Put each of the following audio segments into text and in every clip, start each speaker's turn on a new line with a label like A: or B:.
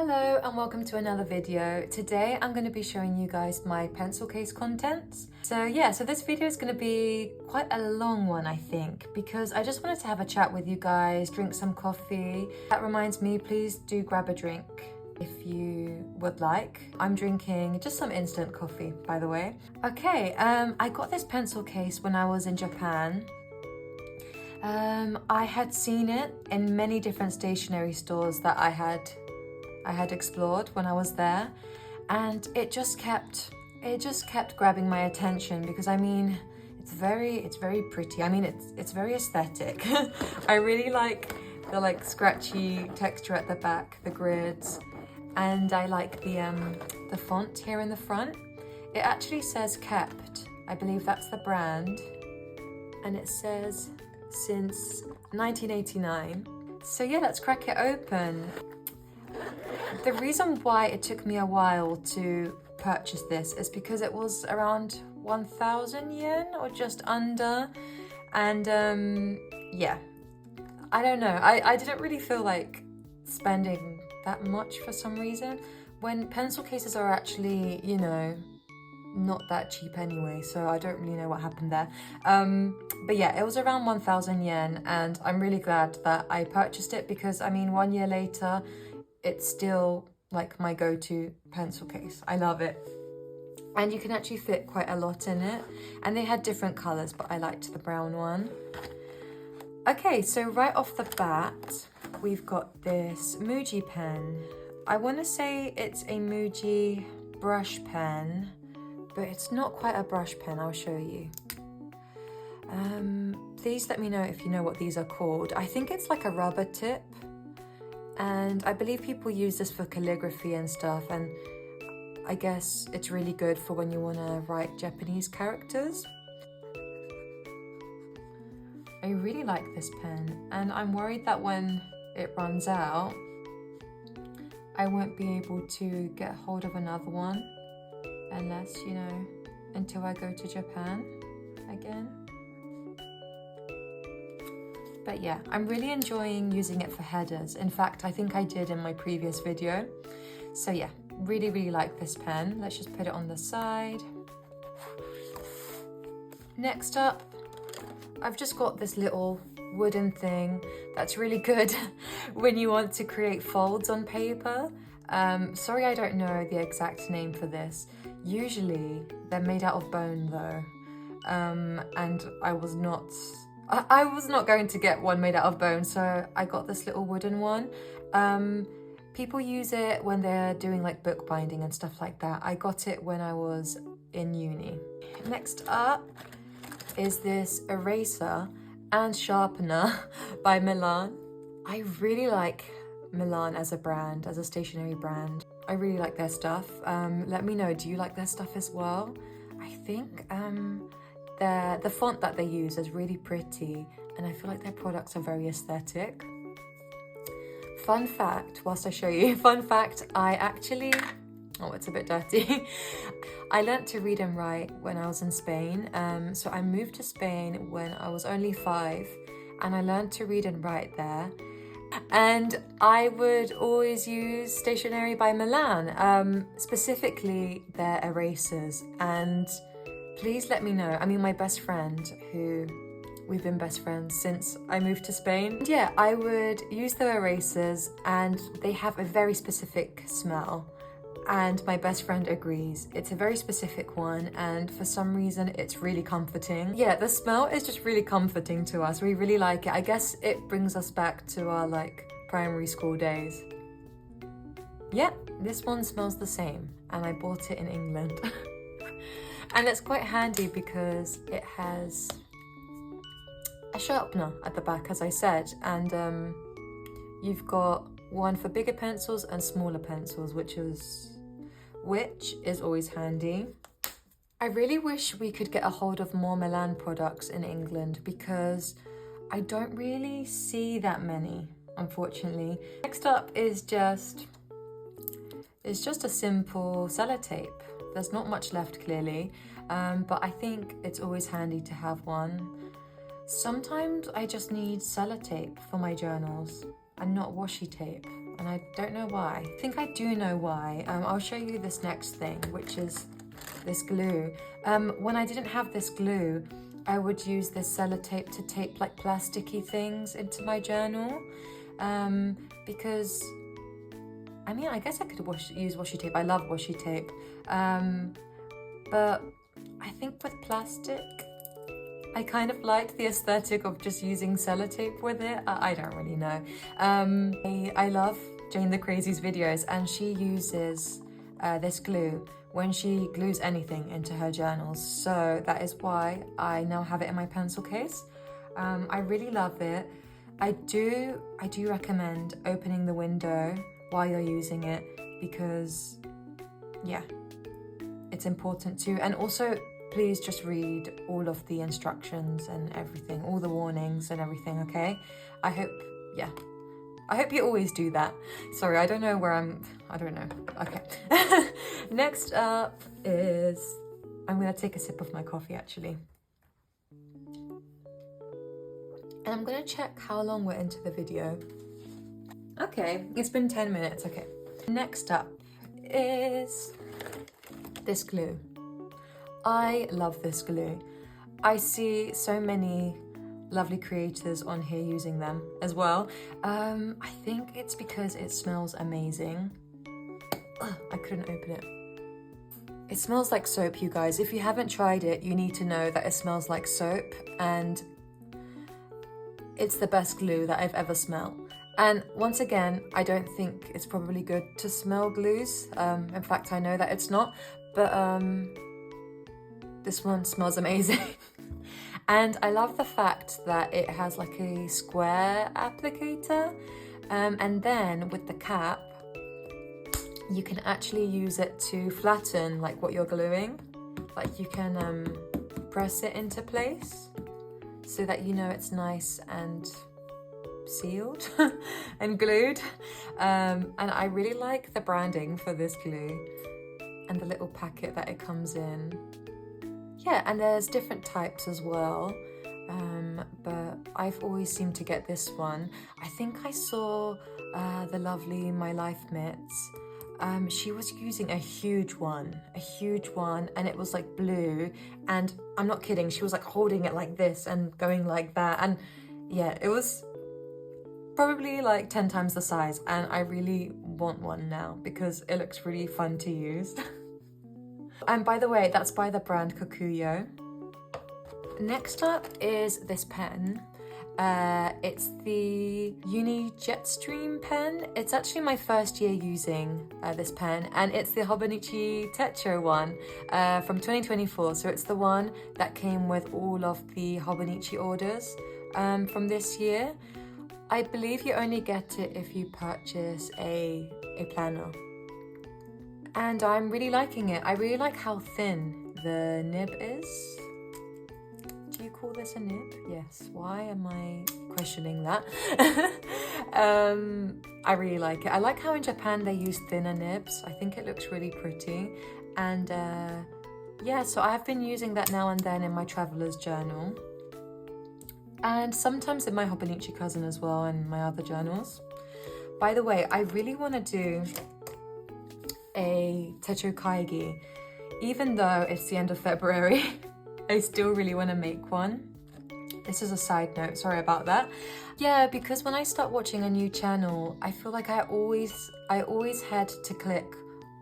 A: Hello and welcome to another video. Today I'm going to be showing you guys my pencil case contents. So this video is going to be quite a long one, I think, because I just wanted to have a chat with you guys, drink some coffee. That reminds me, please do grab a drink if you would like. I'm drinking just some instant coffee, by the way. Okay, I got this pencil case when I was in Japan. I had seen it in many different stationery stores that I had explored when I was there, and it just kept grabbing my attention because I mean it's very pretty. I mean it's very aesthetic. I really like the scratchy texture at the back, the grids, and I like the font here in the front. It actually says Kept. I believe that's the brand, and it says since 1989. So yeah, let's crack it open. The reason why it took me a while to purchase this is because it was around 1,000 yen or just under, and yeah, I don't know, I didn't really feel like spending that much for some reason, when pencil cases are actually, you know, not that cheap anyway, so I don't really know what happened there. But yeah, it was around 1,000 yen, and I'm really glad that I purchased it because I mean 1 year later it's still like my go-to pencil case. I love it. And you can actually fit quite a lot in it. And they had different colors, but I liked the brown one. Okay, so right off the bat, we've got this Muji pen. I want to say it's a Muji brush pen, but it's not quite a brush pen. I'll show you. Please let me know if you know what these are called. I think it's like a rubber tip. And I believe people use this for calligraphy and stuff, and I guess it's really good for when you want to write Japanese characters. I really like this pen, and I'm worried that when it runs out, I won't be able to get hold of another one unless, you know, until I go to Japan again. But yeah, I'm really enjoying using it for headers. In fact, I think I did in my previous video. So yeah, really like this pen. Let's just put it on the side. Next up, I've just got this little wooden thing that's really good when you want to create folds on paper. Sorry, I don't know the exact name for this. Usually they're made out of bone though. And I was not going to get one made out of bone, so I got this little wooden one. People use it when they're doing like bookbinding and stuff like that. I got it when I was in uni. Next up is this eraser and sharpener by Milan. I really like Milan as a brand, as a stationery brand. I really like their stuff. Let me know, do you like their stuff as well? I think the font that they use is really pretty, and I feel like their products are very aesthetic. Fun fact, whilst I show you, fun fact, I actually, oh, it's a bit dirty. I learnt to read and write when I was in Spain. So I moved to Spain when I was only 5, and I learned to read and write there. And I would always use stationery by Milan, specifically their erasers. And please let me know. I mean, my best friend, who we've been best friends since I moved to Spain. And yeah, I would use the erasers, and they have a very specific smell. And my best friend agrees. It's a very specific one, and for some reason, it's really comforting. Yeah, the smell is just really comforting to us. We really like it. I guess it brings us back to our like primary school days. Yeah, this one smells the same, and I bought it in England. And it's quite handy because it has a sharpener at the back, as I said, and you've got one for bigger pencils and smaller pencils, which is always handy. I really wish we could get a hold of more Milan products in England because I don't really see that many, unfortunately. Next up is just a simple sellotape. There's not much left, clearly, but I think it's always handy to have one. Sometimes I just need sellotape for my journals and not washi tape. and I don't know why. I think I do know why. I'll show you this next thing, which is this glue. When I didn't have this glue, I would use this sellotape to tape like plasticky things into my journal, because I mean, I guess I could use washi tape. I love washi tape, but I think with plastic, I kind of liked the aesthetic of just using sellotape with it. I don't really know. I love JaneTheCrazy's videos, and she uses this glue when she glues anything into her journals. So that is why I now have it in my pencil case. I really love it. I do recommend opening the window while you're using it, because yeah, it's important too. And also, please just read all of the instructions and everything, all the warnings and everything, okay? I hope you always do that. Sorry, I don't know. Okay. Next up is, I'm gonna take a sip of my coffee actually. And I'm gonna check how long we're into the video. Okay, it's been 10 minutes, okay. Next up is this glue. I love this glue. I see so many lovely creators on here using them as well. I think it's because it smells amazing. Ugh, I couldn't open it. It smells like soap, you guys. If you haven't tried it, you need to know that it smells like soap, and it's the best glue that I've ever smelled. And once again, I don't think it's probably good to smell glues. In fact, I know that it's not, but this one smells amazing. And I love the fact that it has like a square applicator, and then with the cap, you can actually use it to flatten like what you're gluing. Like you can press it into place so that you know it's nice and sealed and glued. And I really like the branding for this glue and the little packet that it comes in. Yeah, and there's different types as well, but I've always seemed to get this one. I think I saw the lovely MyLifeMits. She was using a huge one, and it was like blue, and I'm not kidding, she was like holding it like this and going like that, and yeah, it was probably like 10 times the size, and I really want one now because it looks really fun to use. And by the way, that's by the brand Kokuyo. Next up is this pen. It's the Uni Jetstream pen. It's actually my first year using this pen, and it's the Hobonichi Techo one from 2024. So it's the one that came with all of the Hobonichi orders from this year. I believe you only get it if you purchase a planner. And I'm really liking it. I really like how thin the nib is. Do you call this a nib? Yes. Why am I questioning that? I really like it. I like how in Japan they use thinner nibs. I think it looks really pretty. And yeah, so I've been using that now and then in my traveler's journal. And sometimes in my Hobonichi cousin as well, and my other journals. By the way, I really want to do a Techo Kaigi. Even though it's the end of February, I still really want to make one. This is a side note, sorry about that. Yeah, because when I start watching a new channel, I feel like I always head to click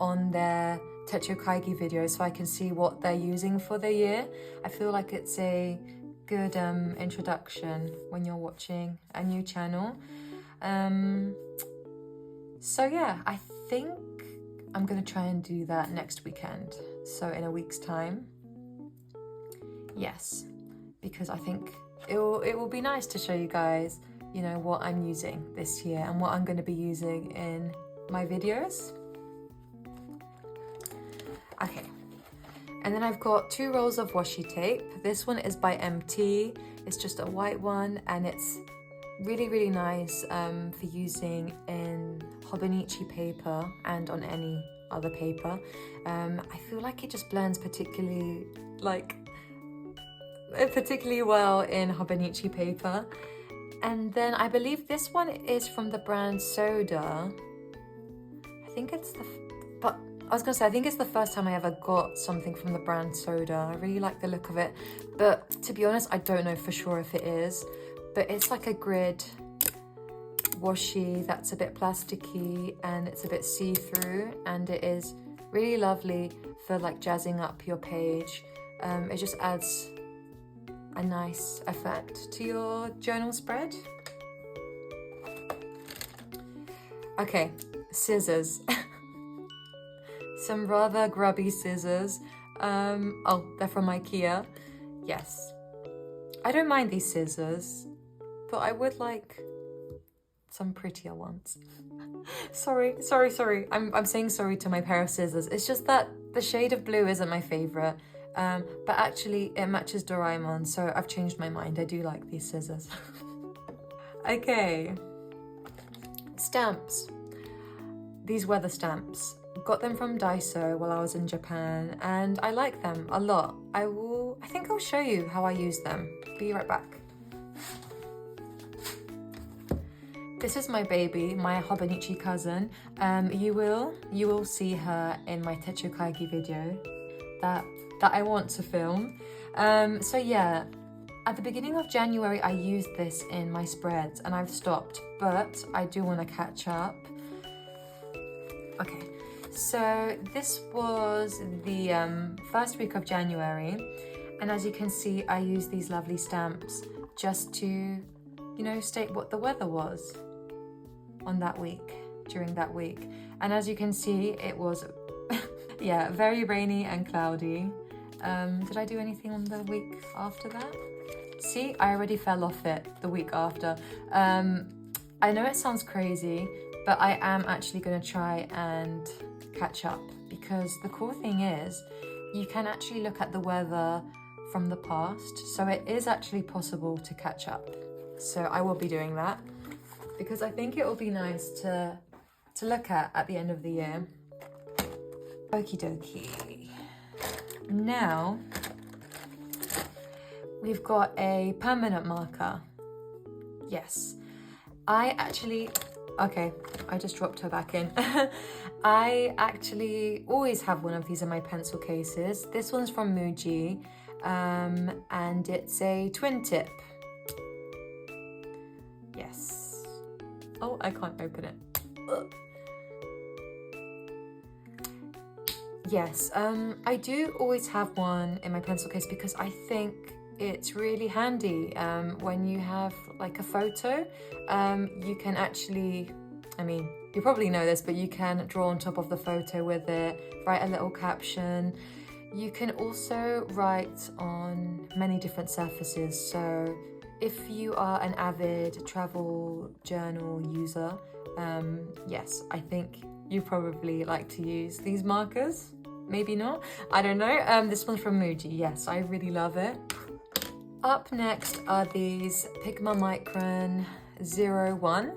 A: on their Techo Kaigi videos so I can see what they're using for the year. I feel like it's a good introduction when you're watching a new channel. So yeah, I think I'm gonna try and do that next weekend. So in a week's time. Yes, because I think it will be nice to show you guys, you know, what I'm using this year and what I'm going to be using in my videos. Okay, and then I've got 2 rolls of washi tape. This one is by MT. It's just a white one, and it's really, really nice for using in Hobonichi paper and on any other paper. I feel like it just blends particularly well in Hobonichi paper, And then I believe this one is from the brand Soda. I think it's but I was gonna say, I think it's the first time I ever got something from the brand Soda. I really like the look of it, but to be honest, I don't know for sure if it is, but it's like a grid washi that's a bit plasticky and it's a bit see-through, and it is really lovely for like jazzing up your page. It just adds a nice effect to your journal spread. Okay, scissors. Some rather grubby scissors. Oh, they're from IKEA. Yes. I don't mind these scissors, but I would like some prettier ones. Sorry. I'm saying sorry to my pair of scissors. It's just that the shade of blue isn't my favorite. But actually it matches Doraemon, so I've changed my mind. I do like these scissors. Okay. Stamps. These weather stamps. Got them from Daiso while I was in Japan, and I like them a lot. I think I'll show you how I use them. Be right back. This is my baby, my Hobonichi cousin. You will see her in my Techukaigi video that I want to film. So yeah, at the beginning of January, I used this in my spreads and I've stopped, but I do want to catch up. Okay, so this was the first week of January, and as you can see, I used these lovely stamps just to, you know, state what the weather was on that week, during that week. And as you can see, it was, yeah, very rainy and cloudy. Did I do anything on the week after that? See, I already fell off it the week after. I know it sounds crazy, but I am actually going to try and catch up, because the cool thing is you can actually look at the weather from the past, so it is actually possible to catch up. So I will be doing that because I think it will be nice to look at the end of the year. Okie dokie. Now we've got a permanent marker. Yes, okay, I just dropped her back in. I actually always have one of these in my pencil cases. This one's from Muji, and it's a twin tip. Yes. Oh, I can't open it. Ugh. Yes, I do always have one in my pencil case because I think it's really handy when you have like a photo. You can actually, I mean, you probably know this, but you can draw on top of the photo with it, write a little caption. You can also write on many different surfaces. So if you are an avid travel journal user, yes, I think you probably like to use these markers. Maybe not, I don't know. This one's from Muji. Yes, I really love it. Up next are these Pigma Micron 01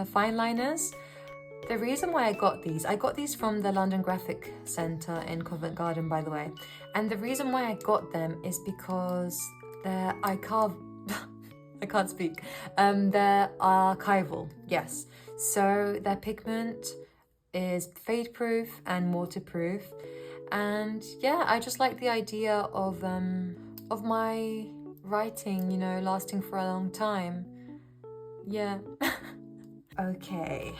A: fine liners. The reason why I got these from the London Graphic Centre in Covent Garden, by the way. And the reason why I got them is because they're I can't speak. They're archival, yes. So their pigment is fade proof and waterproof. And yeah, I just like the idea of my writing, you know, lasting for a long time. Yeah. Okay,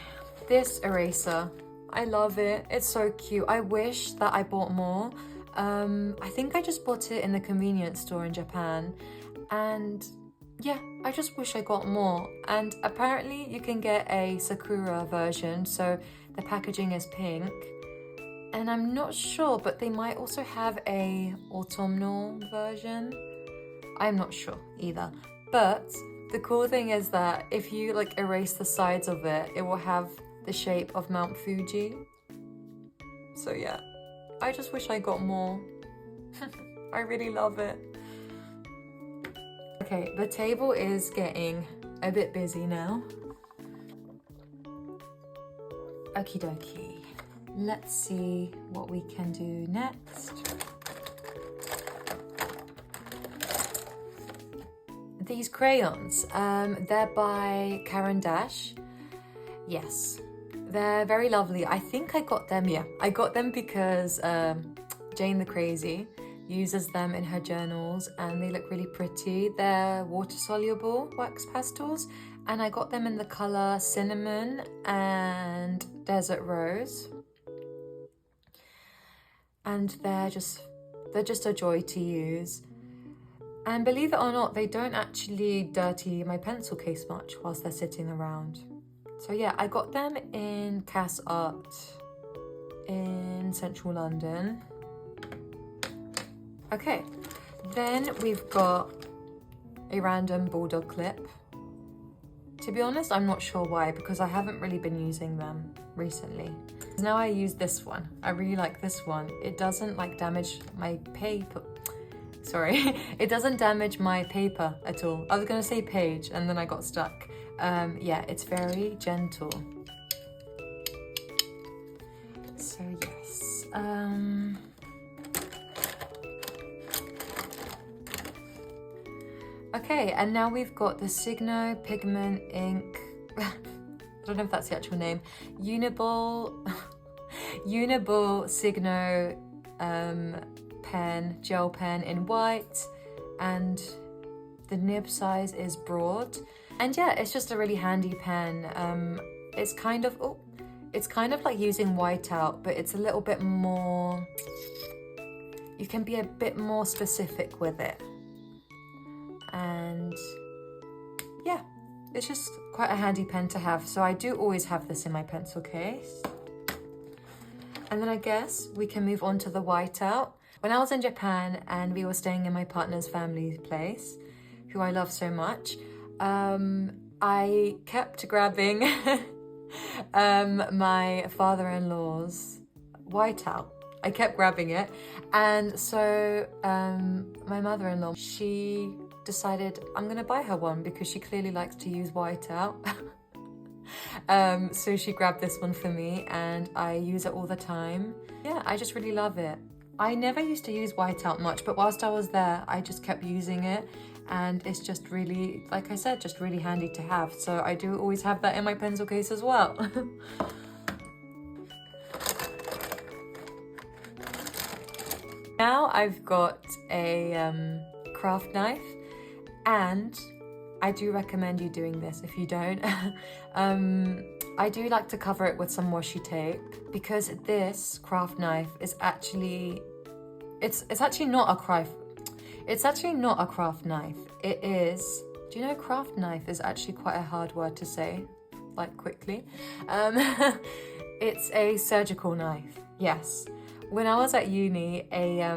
A: this eraser, I love it. It's so cute. I wish that I bought more. I think I just bought it in the convenience store in Japan, and yeah, I just wish I got more. And apparently you can get a Sakura version, so the packaging is pink. And I'm not sure, but they might also have a autumnal version. I'm not sure either. But the cool thing is that if you like erase the sides of it, it will have the shape of Mount Fuji. So yeah, I just wish I got more. I really love it. Okay, the table is getting a bit busy now. Okie dokie. Let's see what we can do next. these crayons. They're by Caran d'Ache. Yes, they're very lovely. I think I got them, yeah. I got them because JaneTheCrazy uses them in her journals and they look really pretty. They're water-soluble wax pastels and I got them in the colour Cinnamon and Desert Rose. And they're just a joy to use. And believe it or not, they don't actually dirty my pencil case much whilst they're sitting around. So yeah, I got them in Cass Art in central London. Okay, then we've got a random bulldog clip. To be honest, I'm not sure why, because I haven't really been using them recently. Now I use this one. I really like this one. It doesn't like damage my paper. Sorry, it doesn't damage my paper at all. I was gonna say page and then I got stuck. Yeah, it's very gentle. So yes. Okay, and now we've got the Signo Pigment Ink. I don't know if that's the actual name. Uniball Signo pen, gel pen in white, and the nib size is broad. And yeah, it's just a really handy pen. It's kind of like using whiteout, but it's a little bit more, you can be a bit more specific with it. And yeah, it's just quite a handy pen to have. So I do always have this in my pencil case. And then I guess we can move on to the whiteout. When I was in Japan and we were staying in my partner's family place, who I love so much, I kept grabbing my father-in-law's whiteout. I kept grabbing it. And so my mother-in-law, she decided I'm gonna buy her one because she clearly likes to use whiteout. So she grabbed this one for me and I use it all the time. Yeah, I just really love it. I never used to use whiteout much, but whilst I was there, I just kept using it. And it's just really, like I said, just really handy to have. So I do always have that in my pencil case as well. Now I've got a craft knife, and I do recommend you doing this if you don't. I do like to cover it with some washi tape because this craft knife is actually, it's actually not a craft knife. It is, do you know craft knife is actually quite a hard word to say, like quickly. It's a surgical knife, yes. When I was at uni, a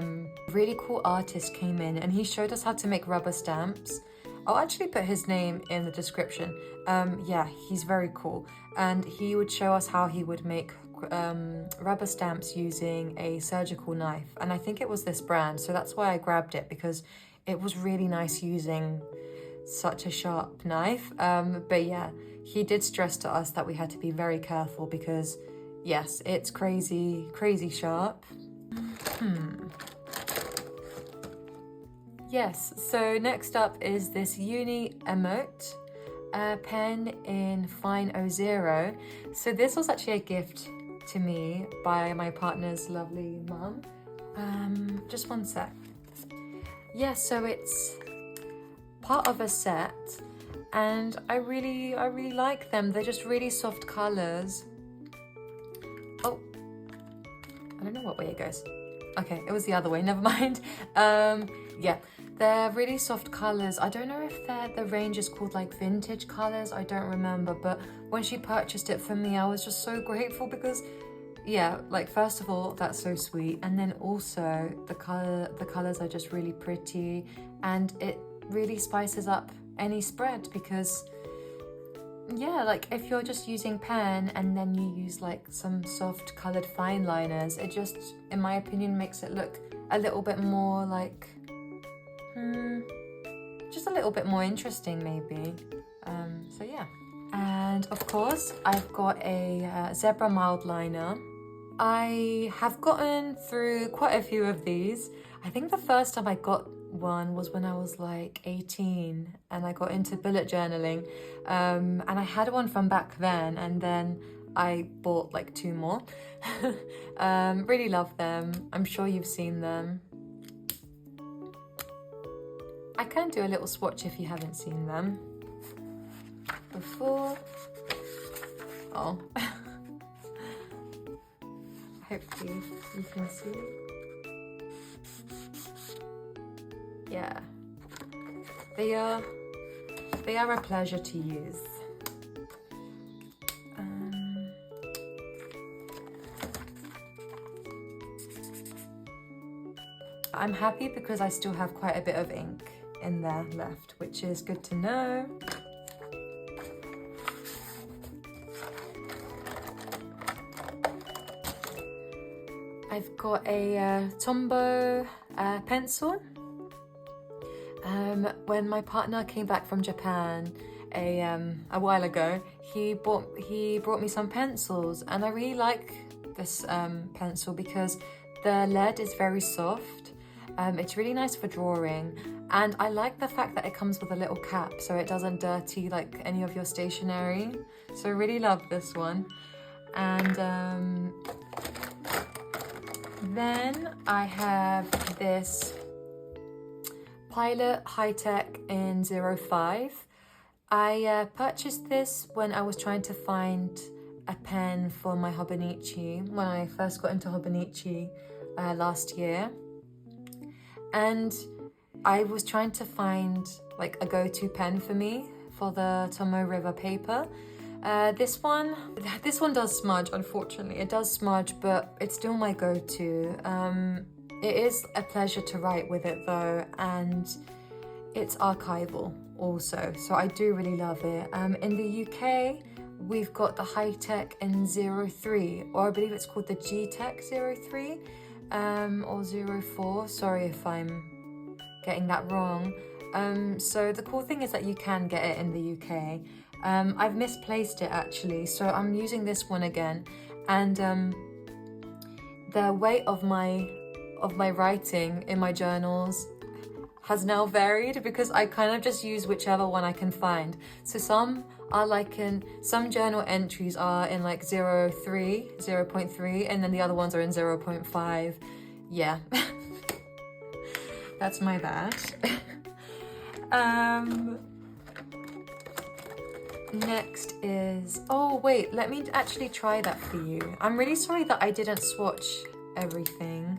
A: really cool artist came in and he showed us how to make rubber stamps. I'll actually put his name in the description. Yeah, he's very cool. And he would show us how he would make rubber stamps using a surgical knife. And I think it was this brand, so that's why I grabbed it, because it was really nice using such a sharp knife. But yeah, he did stress to us that we had to be very careful because yes, it's crazy, crazy sharp. Yes, so next up is this Uni Emote pen in Fine 00. So this was actually a gift to me by my partner's lovely mum. Just one sec. Yeah, so it's part of a set and I really like them. They're just really soft colors. Oh, I don't know what way it goes. Okay, it was the other way, never mind. Yeah, they're really soft colors. I don't know if the range is called like vintage colors, I don't remember, but when she purchased it for me, I was just so grateful because yeah, like first of all, that's so sweet. And then also the colors are just really pretty and it really spices up any spread because yeah, like if you're just using pen and then you use like some soft colored fine liners, it just, in my opinion, makes it look a little bit more like, just a little bit more interesting maybe. So yeah. And of course, I've got a zebra mild liner. I have gotten through quite a few of these. I think the first time I got one was when I was like 18 and I got into bullet journaling. And I had one from back then, and then I bought like 2 more. Really love them. I'm sure you've seen them. I can do a little swatch if you haven't seen them before. Oh. Hopefully you can see. Yeah. They are a pleasure to use. I'm happy because I still have quite a bit of ink in there left, which is good to know. I've got a Tombow pencil. When my partner came back from Japan a while ago, he brought me some pencils, and I really like this pencil because the lead is very soft. It's really nice for drawing, and I like the fact that it comes with a little cap so it doesn't dirty like any of your stationery. So I really love this one. And then I have this Pilot High Tech in 05. I purchased this when I was trying to find a pen for my Hobonichi when I first got into Hobonichi last year. And I was trying to find like a go-to pen for me for the Tomoe River paper. This one does smudge, unfortunately. It does smudge, but it's still my go-to. It is a pleasure to write with it though, and it's archival also, so I do really love it. In the UK, we've got the High Tech in 03, or I believe it's called the G-Tech 03, or 04. Sorry if I'm getting that wrong. So the cool thing is that you can get it in the UK. I've misplaced it actually, so I'm using this one again, and the weight of my writing in my journals has now varied because I kind of just use whichever one I can find. So some journal entries are in like 0.3, and then the other ones are in 0.5. Yeah, that's my bad. Next is, oh wait, let me actually try that for you. I'm really sorry that I didn't swatch everything.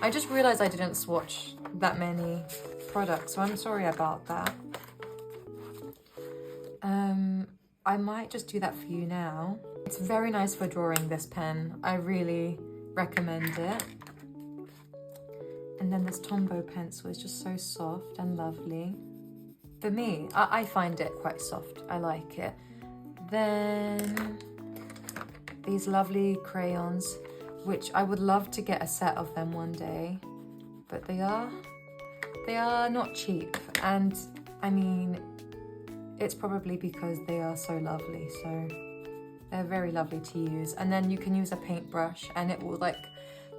A: I just realized I didn't swatch that many products, so I'm sorry about that. I might just do that for you now. It's very nice for drawing, this pen. I really recommend it. And then this Tombow pencil is just so soft and lovely. For me, I find it quite soft. I like it. Then these lovely crayons, which I would love to get a set of them one day, but they are not cheap, and I mean, it's probably because they are so lovely, so they're very lovely to use. And then you can use a paintbrush and it will like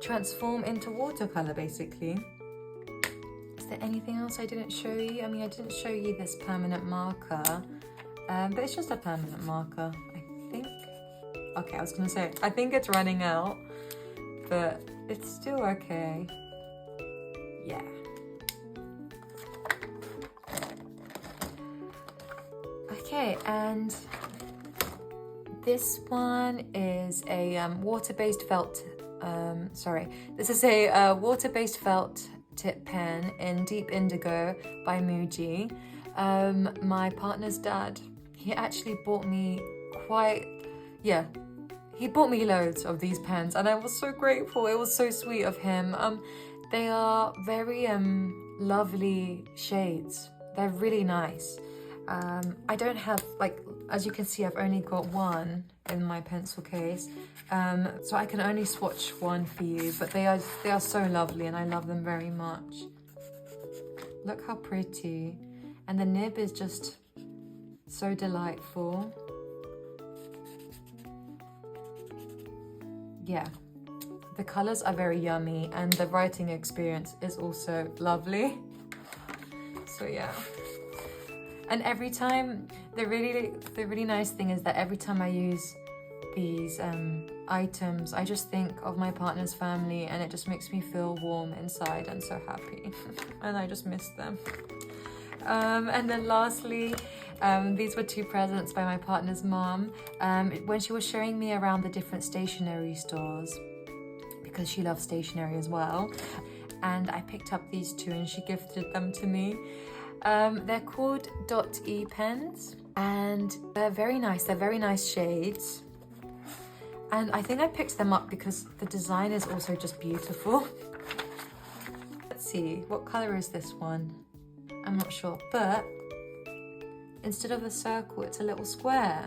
A: transform into watercolor basically. Is there anything else I didn't show you? I mean, I didn't show you this permanent marker, but it's just a permanent marker, I think. Okay, I was gonna say, I think it's running out, but it's still okay. Yeah. Okay, and this one is a water-based felt, this is a water-based felt tip pen in Deep Indigo by Muji. My partner's dad, he actually bought me he bought me loads of these pens, and I was so grateful. It was so sweet of him. They are very lovely shades. They're really nice. I don't have, like, as you can see, I've only got one in my pencil case, so I can only swatch one for you, but they are so lovely and I love them very much. Look how pretty. And the nib is just so delightful. Yeah, the colors are very yummy and the writing experience is also lovely. So yeah. And every time, the really nice thing is that every time I use these items, I just think of my partner's family, and it just makes me feel warm inside and so happy. And I just miss them. And then lastly, these were 2 presents by my partner's mom. When she was showing me around the different stationery stores, because she loves stationery as well, and I picked up these 2 and she gifted them to me. They're called .E pens, and they're very nice. They're very nice shades. And I think I picked them up because the design is also just beautiful. Let's see, what color is this one? I'm not sure, but instead of a circle, it's a little square.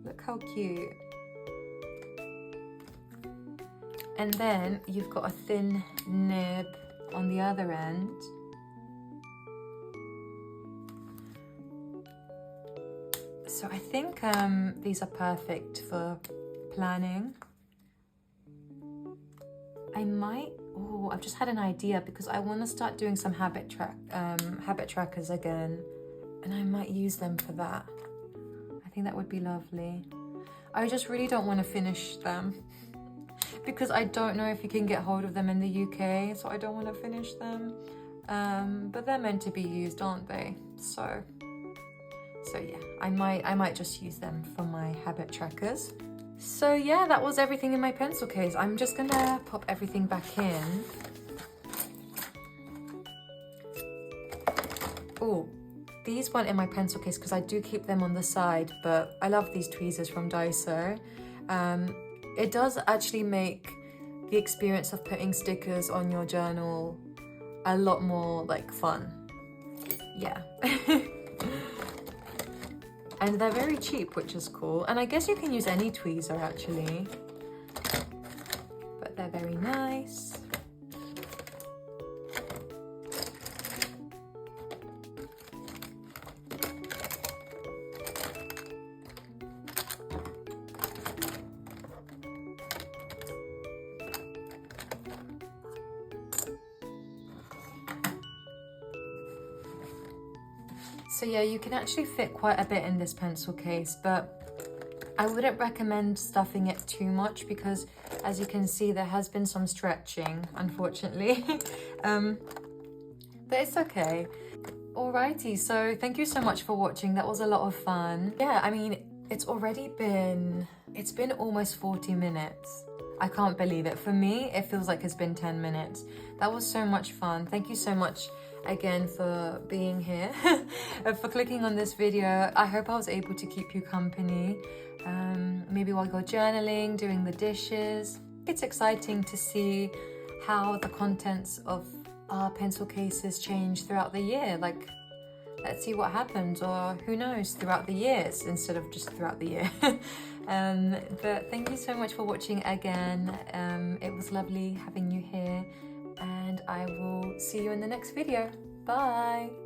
A: Look how cute. And then you've got a thin nib on the other end. So I think these are perfect for planning. I've just had an idea because I want to start doing some habit trackers again, and I might use them for that. I think that would be lovely. I just really don't want to finish them because I don't know if you can get hold of them in the UK, so I don't want to finish them. But they're meant to be used, aren't they? So yeah, I might just use them for my habit trackers. So yeah, that was everything in my pencil case. I'm just gonna pop everything back in. Oh, these weren't in my pencil case because I do keep them on the side, but I love these tweezers from Daiso. It does actually make the experience of putting stickers on your journal a lot more like fun. Yeah. And they're very cheap, which is cool. And I guess you can use any tweezer actually, but they're very nice. So yeah, you can actually fit quite a bit in this pencil case, but I wouldn't recommend stuffing it too much because, as you can see, there has been some stretching, unfortunately. But it's okay. Alrighty, so thank you so much for watching. That was a lot of fun. Yeah, I mean, it's been almost 40 minutes. I can't believe it. For me, it feels like it's been 10 minutes. That was so much fun. Thank you so much again for being here, for clicking on this video. I hope I was able to keep you company, maybe while you're journaling, doing the dishes. It's exciting to see how the contents of our pencil cases change throughout the year. Like, let's see what happens, or who knows, throughout the years instead of just throughout the year. But thank you so much for watching again. It was lovely having you here, and I will see you in the next video. Bye!